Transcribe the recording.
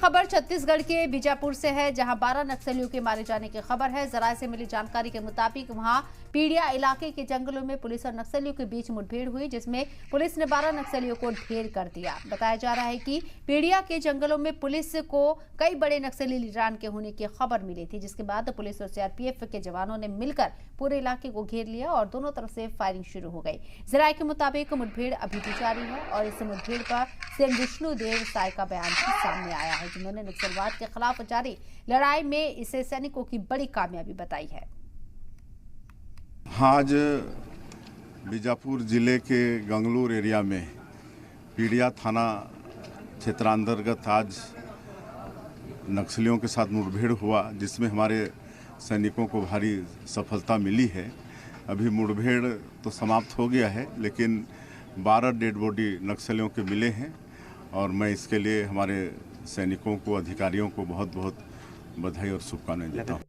खबर छत्तीसगढ़ के बीजापुर से है, जहां 12 नक्सलियों के मारे जाने की खबर है। जराये से मिली जानकारी के मुताबिक वहां पीड़िया इलाके के जंगलों में पुलिस और नक्सलियों के बीच मुठभेड़ हुई, जिसमें पुलिस ने 12 नक्सलियों को ढेर कर दिया। बताया जा रहा है कि पीड़िया के जंगलों में पुलिस को कई बड़े नक्सली लीडरान के होने की खबर मिली थी, जिसके बाद पुलिस और सीआरपीएफ के जवानों ने मिलकर पूरे इलाके को घेर लिया और दोनों तरफ से फायरिंग शुरू हो गई। जराये के मुताबिक मुठभेड़ अभी भी जारी है और इस मुठभेड़ पर सीएम विष्णुदेव साय का बयान भी सामने आया है, जिन्होंने नक्सलवाद के खिलाफ जारी लड़ाई में इसे सैनिकों की बड़ी कामयाबी बताई है। आज बीजापुर जिले के गंगलूर एरिया में पीड़िया थाना क्षेत्रांतर्गत आज नक्सलियों के साथ मुठभेड़ हुआ, जिसमें हमारे सैनिकों को भारी सफलता मिली है। अभी मुठभेड़ तो समाप्त हो गया है, लेकिन 12 डेड बॉडी नक्सलियों के मिले हैं और मैं इसके लिए हमारे सैनिकों को, अधिकारियों को बहुत बहुत बधाई और शुभकामनाएं देता हूँ।